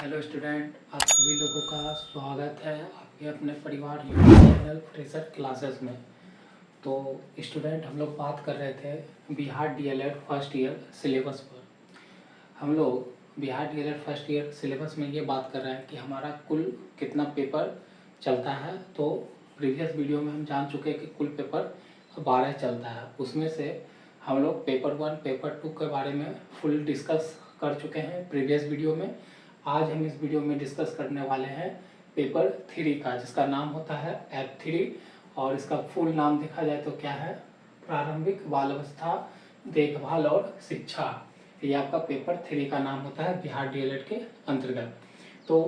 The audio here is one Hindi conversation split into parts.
हेलो स्टूडेंट, आप सभी लोगों का स्वागत है आपके अपने परिवार यूट्यूब चैनल फ्रेशर क्लासेस में। तो स्टूडेंट, हम लोग बात कर रहे थे Bihar DElEd first year syllabus पर। हम लोग Bihar DElEd first year syllabus में ये बात कर रहे हैं कि हमारा कुल कितना पेपर चलता है। तो प्रीवियस वीडियो में हम जान चुके हैं कि कुल पेपर 12 चलता है। उसमें से हम लोग पेपर 1 पेपर 2 के बारे में फुल डिस्कस कर चुके हैं प्रीवियस वीडियो में। आज हम इस वीडियो में डिस्कस करने वाले हैं पेपर 3 का, जिसका नाम होता है F3 और इसका फुल नाम देखा जाए तो क्या है, प्रारंभिक बाल अवस्था देखभाल और शिक्षा। ये आपका पेपर 3 का नाम होता है बिहार डीएलएड के अंतर्गत। तो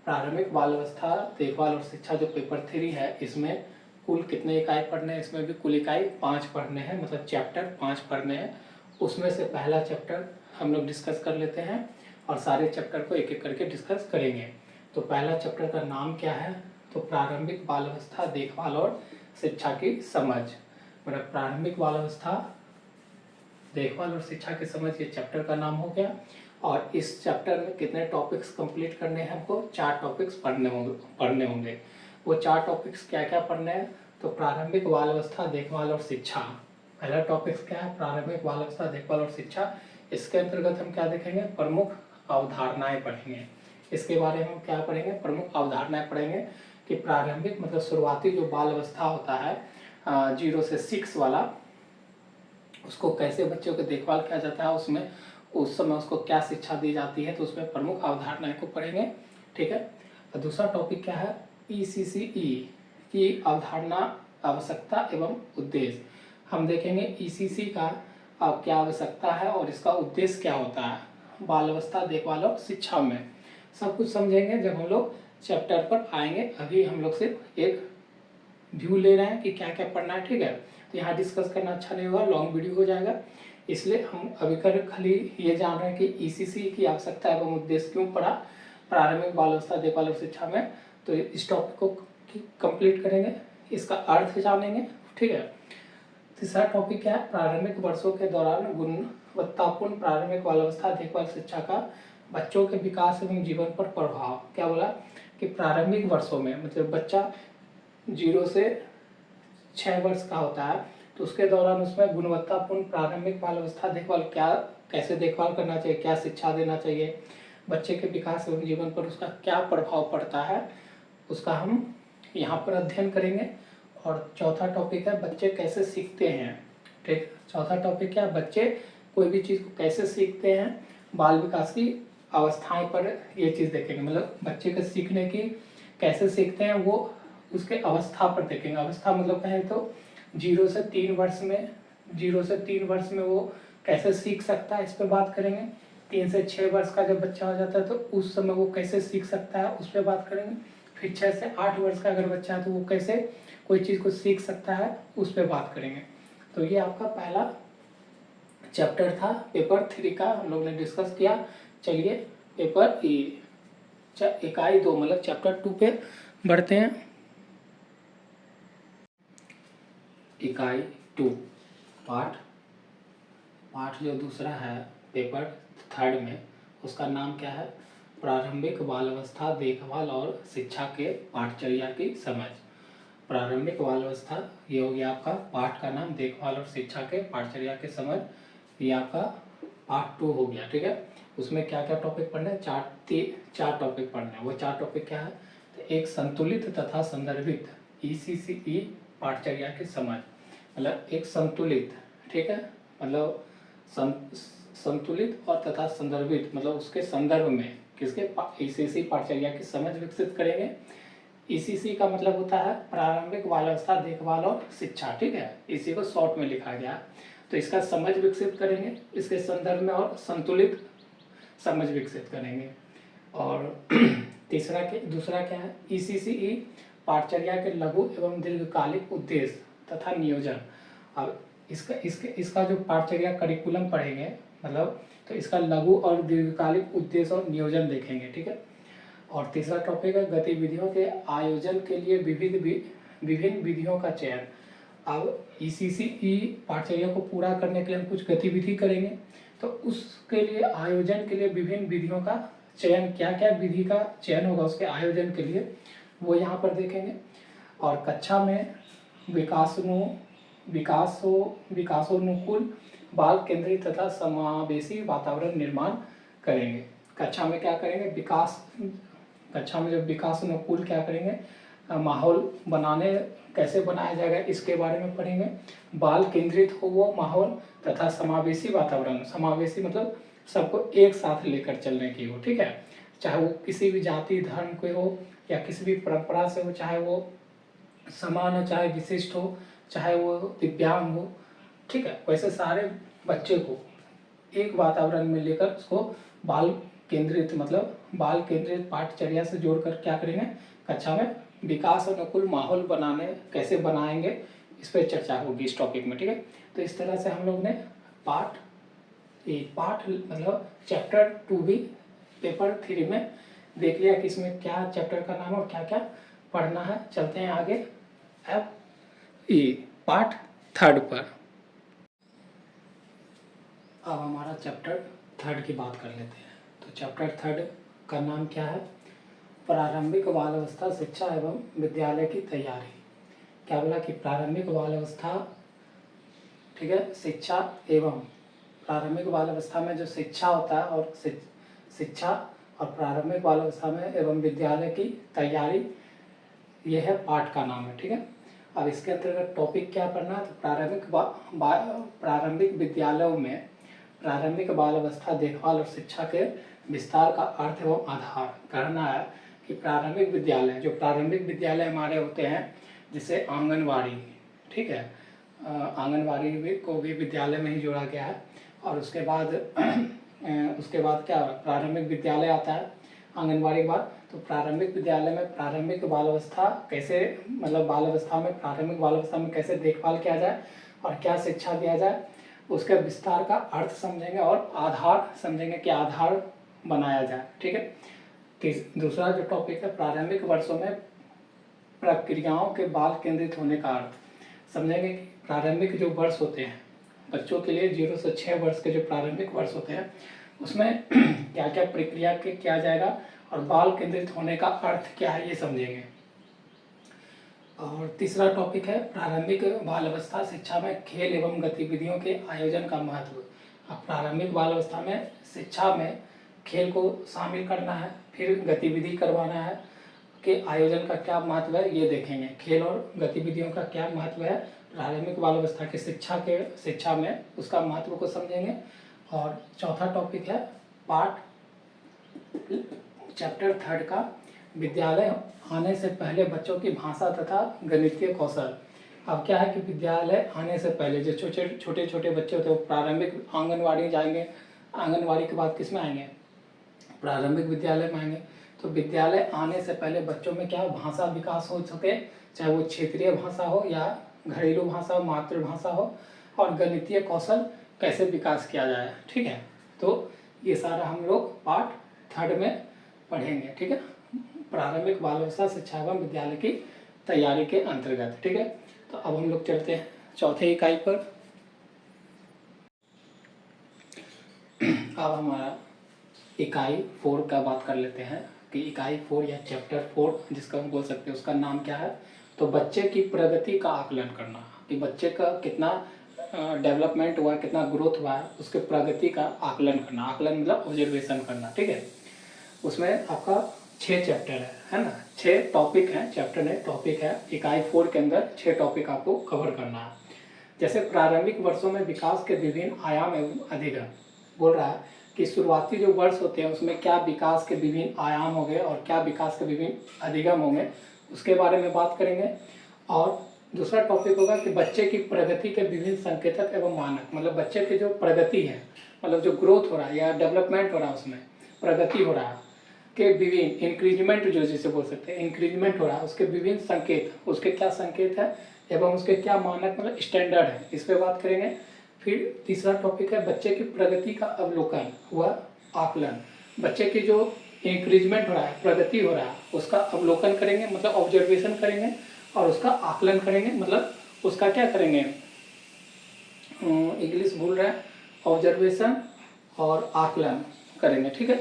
प्रारंभिक बाल अवस्था देखभाल और शिक्षा जो पेपर 3 है, इसमें कुल कितने इकाई पढ़ने हैं? इसमें भी कुल इकाई 5 पढ़ने हैं, मतलब चैप्टर 5 पढ़ने हैं। उसमें से पहला चैप्टर हम लोग डिस्कस कर लेते हैं और सारे चैप्टर को एक एक करके डिस्कस करेंगे। तो पहला चैप्टर का नाम क्या है? तो प्रारंभिक बाल अवस्था देखभाल और शिक्षा की समझ। मतलब प्रारंभिक बाल अवस्था देखभाल और शिक्षा की समझ, ये चैप्टर का नाम हो गया। और इस चैप्टर में कितने टॉपिक्स कंप्लीट करने हैं? हमको 4 टॉपिक्स पढ़ने होंगे। वो 4 टॉपिक्स क्या क्या पढ़ने हैं? तो प्रारंभिक बाल अवस्था देखभाल और शिक्षा। पहला टॉपिक्स क्या है? प्रारंभिक बाल अवस्था देखभाल और शिक्षा। इसके अंतर्गत हम क्या देखेंगे? प्रमुख अवधारणाएं पढ़ेंगे। इसके बारे में हम क्या पढ़ेंगे? प्रमुख अवधारणाएं पढ़ेंगे कि प्रारंभिक मतलब शुरुआती जो बाल अवस्था होता है 0 से 6 वाला, उसको कैसे बच्चों की देखभाल किया जाता है, उसमें उस समय उसको क्या शिक्षा दी जाती है, तो उसमें प्रमुख अवधारणाएं को पढ़ेंगे। ठीक है। और दूसरा टॉपिक क्या है? ECCE की अवधारणा, आवश्यकता एवं उद्देश्य। हम देखेंगे ECC का क्या आवश्यकता है और इसका उद्देश्य क्या होता है बाल अवस्था देखभाल और शिक्षा में। सब कुछ समझेंगे जब हम लोग चैप्टर पर आएंगे। अभी हम लोग सिर्फ एक व्यू ले रहे हैं कि क्या क्या पढ़ना है। ठीक है। तो यहाँ डिस्कस करना अच्छा नहीं होगा, लॉन्ग वीडियो हो जाएगा। इसलिए हम अभी कर खाली ये जान रहे हैं कि ECC की आवश्यकता एवं उद्देश्य क्यों पढ़ा प्रारंभिक बाल अवस्था देखभाल और शिक्षा में। तो इस टॉपिक को कंप्लीट करेंगे, इसका अर्थ जानेंगे। ठीक है। तीसरा टॉपिक क्या है? प्रारंभिक वर्षों के दौरान गुणवत्तापूर्ण प्रारंभिक बाल अवस्था देखभाल शिक्षा का बच्चों के विकास एवं जीवन पर प्रभाव। क्या बोला कि प्रारंभिक वर्षों में मतलब बच्चा 0 से 6 वर्ष का होता है, तो उसके दौरान उसमें गुणवत्तापूर्ण प्रारंभिक बाल अवस्था देखभाल क्या, कैसे देखभाल करना चाहिए, क्या शिक्षा देना चाहिए, बच्चे के विकास एवं जीवन पर उसका क्या प्रभाव पड़ता है, उसका हम यहाँ पर अध्ययन करेंगे। और चौथा टॉपिक है बच्चे कैसे सीखते हैं। ठीक, चौथा टॉपिक क्या है? बच्चे कोई भी चीज़ को कैसे सीखते हैं, बाल विकास की अवस्थाएं पर ये चीज़ देखेंगे। मतलब बच्चे के सीखने की कैसे सीखते हैं वो उसके अवस्था पर देखेंगे। अवस्था मतलब कहें तो 0 से 3 वर्ष में, 0 से 3 वर्ष में वो कैसे सीख सकता है, इस पर बात करेंगे। 3 से 6 वर्ष का जब बच्चा हो जाता है तो उस समय वो कैसे सीख सकता है, उस पर बात करेंगे। फिर 6 से 8 वर्ष का अगर बच्चा है तो वो कैसे कोई चीज़ को सीख सकता है, उस पर बात करेंगे। तो ये आपका पहला चैप्टर था पेपर 3 का, हम लोग ने डिस्कस किया। चलिए पेपर इकाई 2 मतलब चैप्टर 2 पे बढ़ते हैं। इकाई 2 पाठ जो दूसरा है पेपर 3 में, उसका नाम क्या है? प्रारंभिक बाल अवस्था देखभाल और शिक्षा के पाठचर्या की समझ। प्रारंभिक बाल अवस्था ये हो गया आपका पाठ का नाम, देखभाल और शिक्षा के पाठचर्या की समझ, ये आपका पार्ट 2 हो गया। ठीक है। उसमें क्या क्या टॉपिक पढ़ना है? 4 टॉपिक पढ़ना है। वो 4 टॉपिक क्या है? तो एक संतुलित तथा संदर्भित ECCE पाठचर्या की समझ। मतलब एक संतुलित, ठीक है, मतलब संतुलित और तथा संदर्भित मतलब उसके संदर्भ में किसके ECC पाठचर्या की समझ विकसित करेंगे। ECC का मतलब होता है प्रारंभिक बाल अवस्था देखभाल और शिक्षा। ठीक है, इसी को शॉर्ट में लिखा गया। तो इसका समझ विकसित करेंगे इसके संदर्भ में और संतुलित समझ विकसित करेंगे। और दूसरा क्या है? ECCE पाठचर्या के लघु एवं दीर्घकालिक उद्देश्य तथा नियोजन। अब इसका जो पाठचर्या करिकुलम पढ़ेंगे मतलब, तो इसका लघु और दीर्घकालिक उद्देश्य और नियोजन देखेंगे। ठीक है। और तीसरा टॉपिक है गतिविधियों के आयोजन के लिए विभिन्न विधियों का चयन। अब ECCE पाठचर्या को पूरा करने के लिए हम कुछ गतिविधि करेंगे, तो उसके लिए आयोजन के लिए विभिन्न विधियों का चयन, क्या क्या विधि का चयन होगा उसके आयोजन के लिए, वो यहाँ पर देखेंगे। और कक्षा में विकासोन्मुखूल बाल केंद्रित तथा समावेशी वातावरण निर्माण करेंगे। कक्षा में क्या करेंगे, कक्षा में जब विकासोन्मुखूल क्या करेंगे, माहौल बनाने, कैसे बनाया जाएगा इसके बारे में पढ़ेंगे। बाल केंद्रित हो वो माहौल तथा समावेशी वातावरण, समावेशी मतलब सबको एक साथ लेकर चलने की हो, ठीक है, चाहे वो किसी भी जाति धर्म के हो या किसी भी परंपरा से हो, चाहे वो समान हो, चाहे विशिष्ट हो, चाहे वो दिव्यांग हो, ठीक है, वैसे सारे बच्चे को एक वातावरण में लेकर उसको बाल केंद्रित मतलब बाल केंद्रित पाठचर्या से जोड़कर क्या करेंगे, कक्षा में विकास अनुकूल माहौल बनाने कैसे बनाएंगे इस पर चर्चा होगी इस टॉपिक में, ठीक है। तो इस तरह से हम लोग ने पाठ मतलब चैप्टर 2 भी पेपर 3 में देख लिया कि इसमें क्या चैप्टर का नाम और क्या क्या पढ़ना है। चलते हैं आगे अब ये पार्ट 3 पर। अब हमारा चैप्टर 3 की बात कर लेते हैं। तो चैप्टर 3 का नाम क्या है, प्रारंभिक बाल अवस्था शिक्षा एवं विद्यालय की तैयारी। क्या बोला कि प्रारंभिक बाल अवस्था, ठीक है, शिक्षा एवं प्रारंभिक बाल अवस्था में जो शिक्षा होता है और शिक्षा और प्रारंभिक बाल अवस्था में एवं विद्यालय की तैयारी, यह है पाठ का नाम है, ठीक है। अब इसके अंतर्गत टॉपिक क्या पढ़ना है, तो प्रारंभिक विद्यालयों में प्रारंभिक बाल अवस्था देखभाल और शिक्षा के विस्तार का अर्थ एवं आधार करना है कि प्रारंभिक विद्यालय, जो प्रारंभिक विद्यालय हमारे होते हैं जिसे आंगनवाड़ी, ठीक है, आंगनवाड़ी को भी विद्यालय में ही जोड़ा गया है। और उसके बाद क्या प्रारंभिक विद्यालय आता है आंगनवाड़ी के बाद। तो प्रारंभिक विद्यालय में प्रारंभिक बाल अवस्था कैसे, मतलब बाल अवस्था में प्रारंभिक बाल अवस्था में कैसे देखभाल किया जाए और क्या शिक्षा दिया जाए, उसके विस्तार का अर्थ समझेंगे और आधार समझेंगे कि आधार बनाया जाए, ठीक है। दूसरा जो टॉपिक है, प्रारंभिक वर्षों में प्रक्रियाओं के बाल केंद्रित होने का अर्थ समझेंगे कि प्रारंभिक जो वर्ष होते हैं बच्चों के लिए 0 से 6 वर्ष के जो प्रारंभिक वर्ष होते हैं उसमें क्या क्या प्रक्रिया के किया जाएगा और बाल केंद्रित होने का अर्थ क्या है ये समझेंगे। और तीसरा टॉपिक है प्रारंभिक बाल अवस्था शिक्षा में खेल एवं गतिविधियों के आयोजन का महत्व। अब प्रारंभिक बाल अवस्था में शिक्षा में खेल को शामिल करना है, फिर गतिविधि करवाना है के आयोजन का क्या महत्व है ये देखेंगे। खेल और गतिविधियों का क्या महत्व है प्रारंभिक बाल अवस्था की शिक्षा में, उसका महत्व को समझेंगे। और चौथा टॉपिक है चैप्टर 3 का विद्यालय आने से पहले बच्चों की भाषा तथा गणितीय कौशल। अब क्या है कि विद्यालय आने से पहले जो छोटे छोटे बच्चे होते हैं वो प्रारंभिक आंगनवाड़ी जाएंगे, आंगनवाड़ी के बाद किस में आएंगे, प्रारंभिक विद्यालय में आएंगे। तो विद्यालय आने से पहले बच्चों में क्या भाषा विकास हो सके, चाहे वो क्षेत्रीय भाषा हो या घरेलू भाषा हो, मातृभाषा हो, और गणितीय कौशल कैसे विकास किया जाए, ठीक है। तो ये सारा हम लोग पार्ट 3 में पढ़ेंगे, ठीक है, प्रारंभिक बाल अवस्था शिक्षा एवं विद्यालय की तैयारी के अंतर्गत, ठीक है। तो अब हम लोग चलते हैं चौथे इकाई पर। अब हमारा इकाई 4 का बात कर लेते हैं कि इकाई 4 या चैप्टर 4 जिसका हम बोल सकते हैं उसका नाम क्या है, तो बच्चे की प्रगति का आकलन करना, कि बच्चे का कितना डेवलपमेंट हुआ है, कितना ग्रोथ हुआ है, उसके प्रगति का आकलन करना। आकलन मतलब ऑब्जर्वेशन करना, ठीक है। उसमें आपका 6 चैप्टर है ना, 6 टॉपिक हैं, चैप्टर नहीं टॉपिक है। इकाई 4 के अंदर 6 टॉपिक आपको कवर करना है। जैसे प्रारंभिक वर्षों में विकास के विभिन्न आयाम एवं अधिगम, बोल रहा है कि शुरुआती जो वर्ष होते हैं उसमें क्या विकास के विभिन्न आयाम होंगे और क्या विकास के विभिन्न अधिगम होंगे, उसके बारे में बात करेंगे। और दूसरा टॉपिक होगा कि बच्चे की प्रगति के विभिन्न संकेतक एवं मानक, मतलब बच्चे की जो प्रगति है, मतलब जो ग्रोथ हो रहा है या डेवलपमेंट हो रहा है, उसमें प्रगति हो रहा है के विभिन्न इंक्रीजमेंट, जो जिसे बोल सकते हैं इंक्रीजमेंट हो रहा है, उसके विभिन्न संकेत, उसके क्या संकेत है एवं उसके क्या मानक मतलब स्टैंडर्ड है, इस पर बात करेंगे। फिर तीसरा टॉपिक है बच्चे की प्रगति का अवलोकन हुआ आकलन, बच्चे की जो इंक्रीजमेंट हो रहा है, प्रगति हो रहा है, उसका अवलोकन करेंगे, मतलब ऑब्जर्वेशन करेंगे, और उसका आकलन करेंगे, मतलब उसका क्या करेंगे, इंग्लिश भूल रहे हैं, ऑब्जर्वेशन और आकलन करेंगे, ठीक है।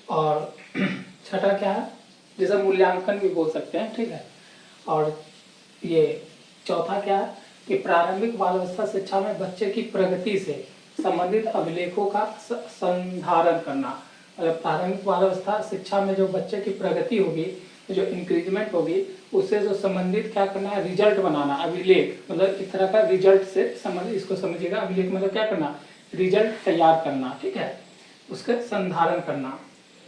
और छठा क्या है, जिसे मूल्यांकन भी बोल सकते हैं, ठीक है। और ये चौथा क्या है कि प्रारंभिक बाल अवस्था शिक्षा में बच्चे की प्रगति से संबंधित अभिलेखों का संधारण करना। मतलब प्रारंभिक बाल अवस्था शिक्षा में जो बच्चे की प्रगति होगी, जो इंक्रीजमेंट होगी, उससे जो संबंधित क्या करना है, रिजल्ट बनाना, अभिलेख, मतलब इस तरह का रिजल्ट से संबंधित, इसको समझिएगा। अभिलेख मतलब क्या करना, रिजल्ट तैयार करना, ठीक है, उसका संधारण करना।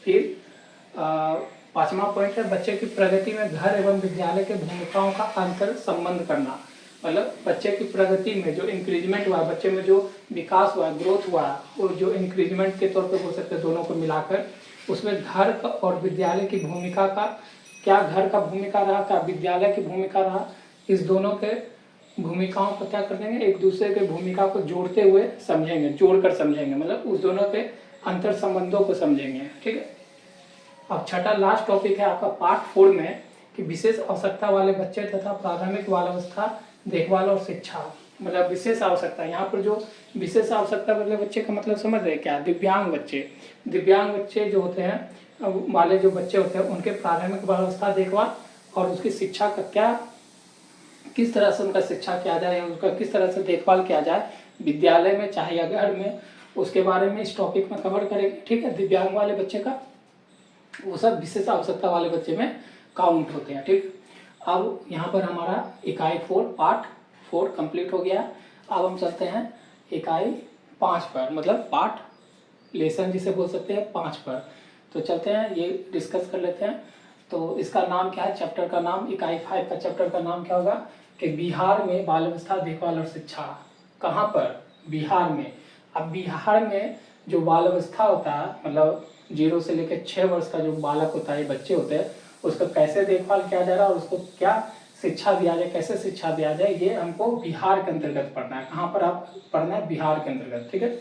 फिर पांचवा पॉइंट है बच्चे की प्रगति में घर एवं विद्यालय के भूमिकाओं का अंतर संबंध करना। मतलब बच्चे की प्रगति में जो इंक्रीजमेंट हुआ, बच्चे में जो विकास हुआ, ग्रोथ हुआ, और जो इंक्रीजमेंट के तौर पे बोल सकते हैं, दोनों को मिलाकर उसमें घर का और विद्यालय की भूमिका का, क्या घर का भूमिका रहा, क्या विद्यालय की भूमिका रहा, इस दोनों के भूमिकाओं को क्या कर देंगे, एक दूसरे के भूमिका को जोड़ते हुए समझेंगे, जोड़कर समझेंगे, मतलब उस दोनों के अंतर संबंधों को समझेंगे, ठीक है। अब छठा लास्ट टॉपिक है आपका पार्ट 4 में कि विशेष आवश्यकता वाले बच्चे तथा प्राथमिक बाल अवस्था देखभाल और शिक्षा। मतलब विशेष आवश्यकता, यहाँ पर जो विशेष आवश्यकता वाले बच्चे का मतलब समझ रहे हैं क्या, दिव्यांग बच्चे। दिव्यांग बच्चे जो होते हैं वाले जो बच्चे होते हैं, उनके प्राथमिक बाल अवस्था देखभाल और उसकी शिक्षा का क्या, किस तरह से उनका शिक्षा किया जाए, उनका किस तरह से देखभाल किया जाए विद्यालय में चाहे या घर में, उसके बारे में इस टॉपिक में कवर करेंगे, ठीक है। दिव्यांग वाले बच्चे का वो सब विशेष आवश्यकता वाले बच्चे में काउंट होते हैं, ठीक। अब यहाँ पर हमारा इकाई 4 पार्ट 4 कंप्लीट हो गया। अब हम चलते हैं इकाई 5 पर, मतलब पार्ट लेसन जिसे बोल सकते हैं 5 पर। तो चलते हैं, ये डिस्कस कर लेते हैं। तो इसका नाम क्या है, चैप्टर का नाम, इकाई 5 का चैप्टर का नाम क्या होगा कि बिहार में बाल अवस्था देखभाल और शिक्षा। कहाँ पर, बिहार में। अब बिहार में जो बाल अवस्था होता है, मतलब 0 से लेकर 6 वर्ष का जो बालक होता है, बच्चे होते हैं, उसका कैसे देखभाल किया जा रहा है और उसको क्या शिक्षा दिया जाए, कैसे शिक्षा दिया जाए, ये हमको बिहार के अंतर्गत पढ़ना है। कहाँ पर आप पढ़ना है, बिहार के अंतर्गत, ठीक है।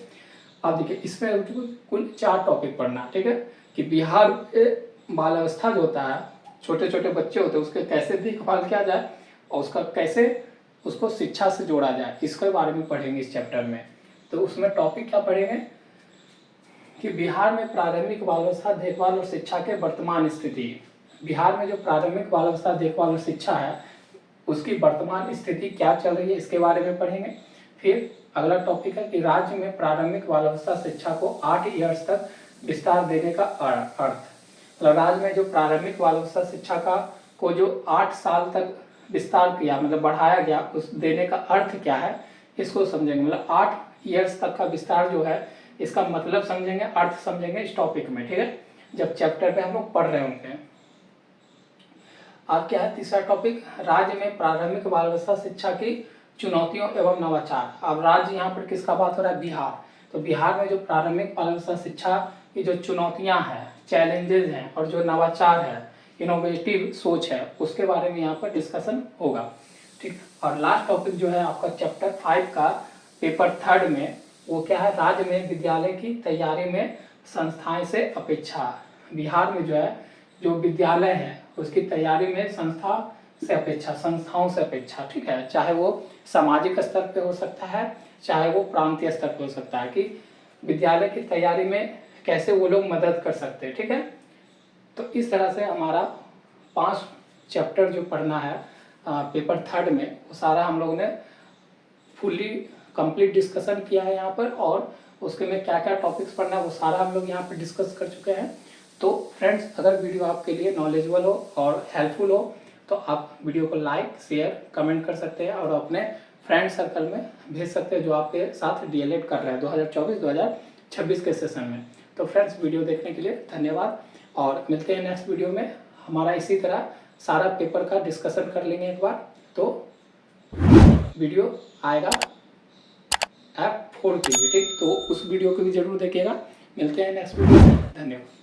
अब देखिए इसमें कुल 4 टॉपिक पढ़ना है, ठीक है, कि बिहार में बाल अवस्था जो होता है, छोटे छोटे बच्चे होते हैं, उसके कैसे देखभाल किया जाए और उसका कैसे उसको शिक्षा से जोड़ा जाए, इसके बारे में पढ़ेंगे इस चैप्टर में। तो उसमें टॉपिक क्या पढ़ेंगे कि बिहार में प्रारंभिक बाल अवस्था देखभाल और शिक्षा के वर्तमान स्थिति। बिहार में जो प्रारंभिक बाल अवस्था देखभाल और शिक्षा है, उसकी वर्तमान स्थिति क्या चल रही है, इसके बारे में पढ़ेंगे। फिर अगला टॉपिक है कि राज्य में प्रारंभिक बाल अवस्था शिक्षा को 8 ईयर्स तक विस्तार देने का अर्थ। मतलब राज्य में जो प्रारंभिक बाल अवस्था शिक्षा का को जो 8 साल तक विस्तार किया, मतलब बढ़ाया गया, उस देने का अर्थ क्या है, इसको समझेंगे। मतलब 8 ईयर्स तक का विस्तार जो है, इसका मतलब समझेंगे, अर्थ समझेंगे इस टॉपिक में, ठीक है, जब चैप्टर पे हम लोग पढ़ रहे होंगे। अब क्या है तीसरा टॉपिक, राज्य में प्रारंभिक बाल अवस्था शिक्षा की चुनौतियों एवं नवाचार। अब राज्य यहाँ पर किसका बात हो रहा है, बिहार। तो बिहार में जो प्रारंभिक बाल अवस्था शिक्षा की जो चुनौतियाँ हैं, चैलेंजेस हैं, और जो नवाचार है, इनोवेटिव सोच है, उसके बारे में यहाँ पर डिस्कशन होगा, ठीक। और लास्ट टॉपिक जो है आपका चैप्टर 5 का पेपर 3 में, वो क्या है, राज्य में विद्यालय की तैयारी में संस्थाएं से अपेक्षा। बिहार में जो है, जो विद्यालय है, उसकी तैयारी में संस्थाओं से अपेक्षा, ठीक है, चाहे वो सामाजिक स्तर पे हो सकता है, चाहे वो प्रांतीय स्तर पे हो सकता है, कि विद्यालय की तैयारी में कैसे वो लोग मदद कर सकते हैं, ठीक है। तो इस तरह से हमारा 5 चैप्टर जो पढ़ना है पेपर 3 में, वो सारा हम लोगों ने फुल्ली कंप्लीट डिस्कशन किया है यहाँ पर, और उसके में क्या क्या टॉपिक्स पढ़ना है वो सारा हम लोग यहाँ पर डिस्कस कर चुके हैं। तो फ्रेंड्स, अगर वीडियो आपके लिए नॉलेजेबल हो और हेल्पफुल हो, तो आप वीडियो को लाइक, शेयर, कमेंट कर सकते हैं और अपने फ्रेंड सर्कल में भेज सकते हैं जो आपके साथ डीएलएड कर रहे हैं 2024-2026 के सेशन में। तो फ्रेंड्स, वीडियो देखने के लिए धन्यवाद, और मिलते हैं नेक्स्ट वीडियो में। हमारा इसी तरह सारा पेपर का डिस्कशन कर लेंगे एक बार। तो वीडियो आएगा आप 4 कीजिए, ठीक। तो उस वीडियो को भी जरूर देखिएगा। मिलते हैं नेक्स्ट वीडियो में, धन्यवाद।